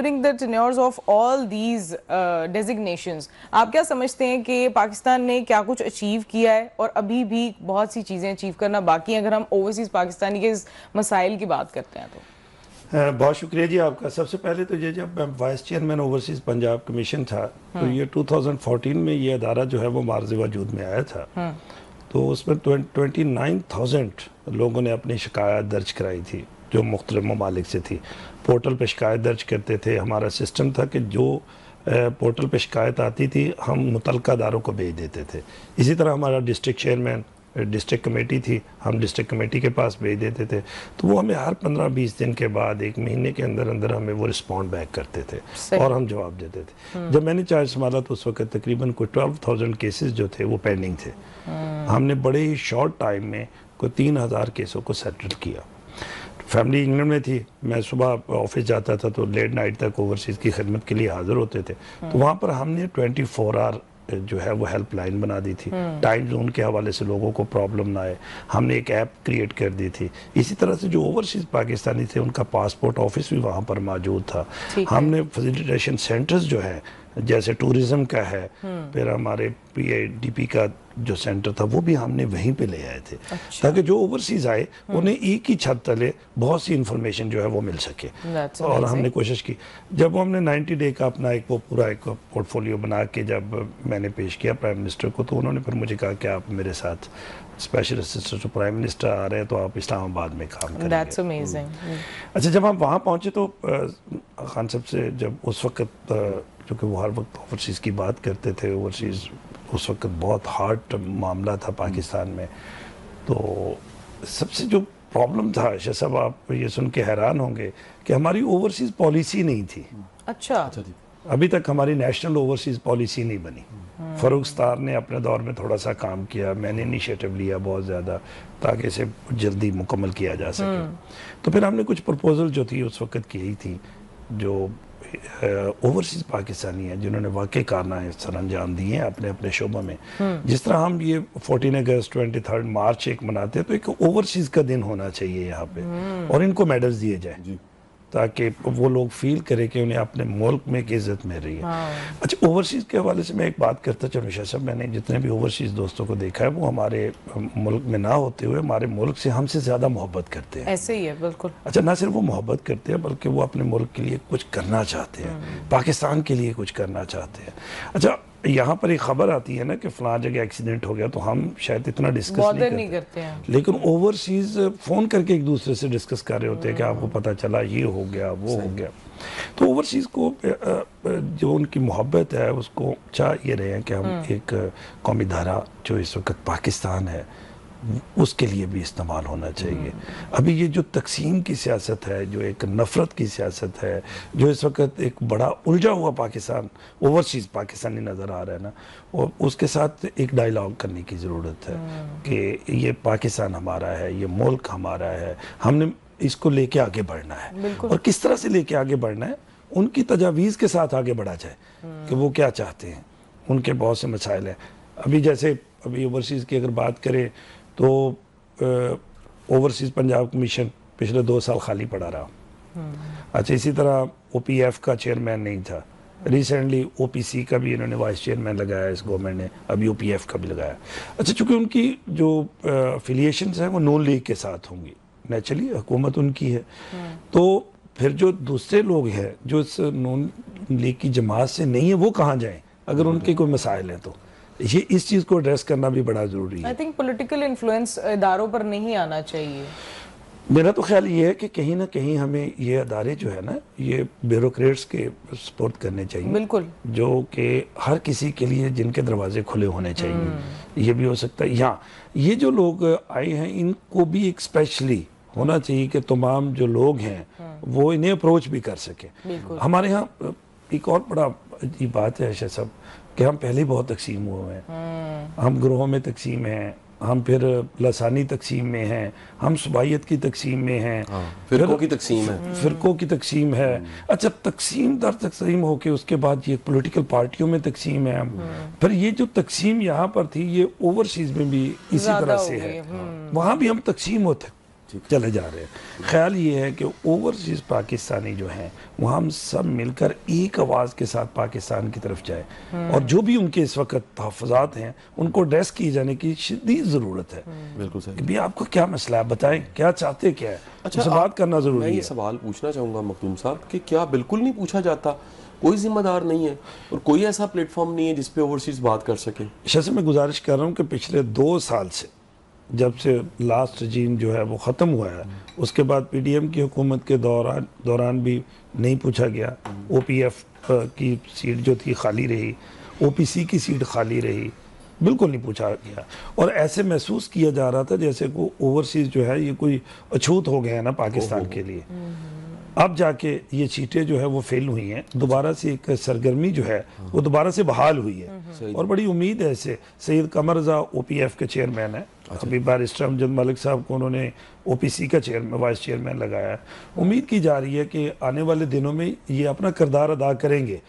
During the tenures of all these designations आप क्या समझते हैं कि पाकिस्तान ने क्या कुछ अचीव किया है और अभी भी बहुत सी चीज़ें अचीव करना बाकी हैं, अगर हम ओवरसीज़ पाकिस्तानी के मसाइल की बात करते हैं तो? बहुत शुक्रिया जी आपका। सबसे पहले तो ये, जब मैं vice chairman overseas Punjab commission था तो ये 2014 में ये अदारा जो है वो मार्ज़ वजूद में आया था। तो उसमें 29,000 लोगों ने अपनी शिकायत दर्ज कराई थी जो मुख्तलिफ ममालिक से थी। पोर्टल पर शिकायत दर्ज करते थे। हमारा सिस्टम था कि जो पोर्टल पर शिकायत आती थी हम मुतलका अदारों को भेज देते थे। इसी तरह हमारा डिस्ट्रिक्ट चेयरमैन, डिस्ट्रिक्ट कमेटी थी, हम डिस्ट्रिक्ट कमेटी के पास भेज देते थे। तो वो हमें हर 15-20 दिन के बाद, एक महीने के अंदर अंदर हमें वो रिस्पॉन्ड बैक करते थे और हम जवाब देते थे। जब मैंने चार्ज संभाला तो उस वक्त तकरीबन कोई 12,000 केसेस जो थे वो पेंडिंग थे। हमने बड़े ही शॉर्ट टाइम में कोई 3,000 केसों को सेटल किया। फैमिली इंग्लैंड में थी, मैं सुबह ऑफिस जाता था तो लेट नाइट तक ओवरसीज़ की खिदमत के लिए हाजिर होते थे। तो वहाँ पर हमने 24 आवर जो है वो हेल्पलाइन बना दी थी। टाइम जोन के हवाले से लोगों को प्रॉब्लम ना आए, हमने एक ऐप क्रिएट कर दी थी। इसी तरह से जो ओवरसीज पाकिस्तानी थे उनका पासपोर्ट ऑफिस भी वहाँ पर मौजूद था। हमने फैसिलिटेशन सेंटर्स जो है, जैसे टूरिज्म का है, फिर हमारे PIDP का जो सेंटर था वो भी हमने वहीं पे ले आए थे। अच्छा। ताकि जो ओवरसीज आए उन्हें एक ही छत तले बहुत सी इंफॉर्मेशन जो है वो मिल सके। और हमने कोशिश की, जब हमने 90 डे का अपना एक वो पूरा एक पोर्टफोलियो बना के जब मैंने पेश किया प्राइम मिनिस्टर को, तो उन्होंने फिर मुझे कहा कि आप मेरे साथ special assistant to prime minister आ रहे हैं तो आप इस्लामाबाद में काम करेंगे। That's amazing. अच्छा, जब हम वहाँ पहुँचे तो खान साहब से जब उस वक्त, क्योंकि वो हर वक्त ओवरसीज़ की बात करते थे, ओवरसीज़ उस वक्त बहुत हार्ड मामला था पाकिस्तान में। तो सबसे जो प्रॉब्लम था, शाह साहब आप ये सुन के हैरान होंगे कि हमारी ओवरसीज़ पॉलिसी नहीं थी। अच्छा। अभी तक हमारी नेशनल ओवरसीज़ पॉलिसी नहीं बनी। फ़ारूक सत्तार ने अपने दौर में थोड़ा सा काम किया, मैंने इनिशिएटिव लिया बहुत ज़्यादा ताकि इसे जल्दी मुकम्मल किया जा सके। तो फिर हमने कुछ प्रपोजल जो थी उस वक्त की थी, जो ओवरसीज पाकिस्तानी हैं जिन्होंने वाकई कारनामे सर अंजाम दिए हैं अपने अपने शोबों में। जिस तरह हम ये 14 अगस्त 23 मार्च एक मनाते हैं, तो एक ओवरसीज का दिन होना चाहिए यहाँ पे और इनको मेडल्स दिए जाए ताकि वो लोग फील करें कि उन्हें अपने मुल्क में एक इज्जत मिल रही है। अच्छा, ओवरसीज़ के हवाले से मैं एक बात करता चलूँ शाह साहब, मैंने जितने भी ओवरसीज़ दोस्तों को देखा है वो हमारे मुल्क में ना होते हुए हमारे मुल्क से हमसे ज़्यादा मोहब्बत करते हैं। ऐसे ही है, बिल्कुल। अच्छा, ना सिर्फ वो मोहब्बत करते हैं बल्कि वो अपने मुल्क के लिए कुछ करना चाहते हैं, पाकिस्तान के लिए कुछ करना चाहते हैं। अच्छा, यहाँ पर एक खबर आती है ना कि फलां जगह एक्सीडेंट हो गया, तो हम शायद इतना डिस्कस नहीं करते हैं, लेकिन ओवरसीज फ़ोन करके एक दूसरे से डिस्कस कर रहे होते हैं कि आपको पता चला ये हो गया वो हो गया। तो ओवरसीज को जो उनकी मोहब्बत है उसको चाह ये रहे हैं कि हम एक कौमी धारा जो इस वक्त पाकिस्तान है उसके लिए भी इस्तेमाल होना चाहिए। अभी ये जो तकसीम की सियासत है, जो एक नफ़रत की सियासत है, जो इस वक्त एक बड़ा उलझा हुआ पाकिस्तान ओवरसीज़ पाकिस्तानी नज़र आ रहा है ना, और उसके साथ एक डायलॉग करने की ज़रूरत है कि ये पाकिस्तान हमारा है, ये मुल्क हमारा है, हमने इसको लेके आगे बढ़ना है। और किस तरह से लेके आगे बढ़ना है, उनकी तजावीज़ के साथ आगे बढ़ा जाए कि वो क्या चाहते हैं। उनके बहुत से मसाइल हैं। अभी जैसे अभी ओवरसीज़ की अगर बात करें तो ओवरसीज़ पंजाब कमीशन पिछले 2 साल खाली पड़ा रहा। अच्छा, इसी तरह OPF का चेयरमैन नहीं था। रिसेंटली OPC का भी इन्होंने वाइस चेयरमैन लगाया इस गवर्नमेंट ने, अभी OPF का भी लगाया। अच्छा, चूँकि उनकी जो अफिलिएशंस हैं वो नून लीग के साथ होंगी, नेचुरली हुकूमत उनकी है, तो फिर जो दूसरे लोग हैं जो इस नून लीग की जमात से नहीं है वो कहाँ जाएँ अगर उनके कोई मसाइल हैं। तो ये इस चीज़ को एड्रेस करना भी बड़ा ज़रूरी है। आई थिंक पॉलिटिकल इन्फ्लुएंस इदारों पर नहीं आना चाहिए। मेरा तो ख्याल ये है कि कहीं ना कहीं हमें ये अदारे जो है ना, ये ब्यूरोक्रेट्स के सपोर्ट करने चाहिए, बिल्कुल, जो कि हर किसी के लिए जिनके दरवाजे खुले होने चाहिए। ये भी हो सकता है यहाँ ये जो लोग आए हैं इनको भी एक स्पेशली होना चाहिए कि तमाम जो लोग हैं वो इन्हें अप्रोच भी कर सके। हमारे यहाँ एक और बड़ा अजीब बात है शाह साहब कि हम पहले ही बहुत तकसीम हुए हैं। हम ग्रोहों में तकसीम हैं, हम फिर लसानी तकसीम में हैं, हम सुबाइयत की तकसीम में हैं, फिरकों की तकसीम है, फिरकों की तकसीम है। अच्छा, तकसीम दर तकसीम होके उसके बाद ये पॉलिटिकल पार्टियों में तकसीम है। फिर ये जो तकसीम यहाँ पर थी ये ओवरसीज में भी इसी तरह से है। वहाँ भी हम तकसीम होते चले जा रहे हैं। ख्याल ये है कि ओवरसीज़ पाकिस्तानी जो हैं वो हम सब मिलकर एक आवाज़ के साथ पाकिस्तान की तरफ जाए और जो भी उनके इस वक्त तहफ़्फ़ुज़ात हैं उनको एड्रेस किए जाने की शदीद ज़रूरत है। बिल्कुल सही। कि भी आपको क्या मसला है, बताएं क्या चाहते क्या है, अच्छा, उससे बात करना मैं ज़रूरी ये है। सवाल पूछना चाहूँगा मखदूम साहब कि क्या बिल्कुल नहीं पूछा जाता, कोई जिम्मेदार नहीं है और कोई ऐसा प्लेटफॉर्म नहीं है जिस पे ओवरसीज़ बात कर सके? शैसे मैं गुजारिश कर रहा हूँ कि पिछले 2 साल से जब से लास्ट रजीम जो है वो ख़त्म हुआ है, उसके बाद पीडीएम की हुकूमत के दौरान भी नहीं पूछा गया। ओपीएफ की सीट जो थी खाली रही, ओपीसी की सीट खाली रही, बिल्कुल नहीं पूछा गया। और ऐसे महसूस किया जा रहा था जैसे को ओवरसीज़ जो है ये कोई अछूत हो गया है ना पाकिस्तान के लिए। अब जाके ये सीटें जो है वो फेल हुई हैं, दोबारा से एक सरगर्मी जो है वो दोबारा से बहाल हुई है और बड़ी उम्मीद है इससे। सैयद कमर रज़ा ओपीएफ के चेयरमैन है, अभी बैरिस्टर अमजद मलिक साहब को उन्होंने ओपीसी का वाइस चेयरमैन लगाया है। उम्मीद की जा रही है कि आने वाले दिनों में ये अपना किरदार अदा करेंगे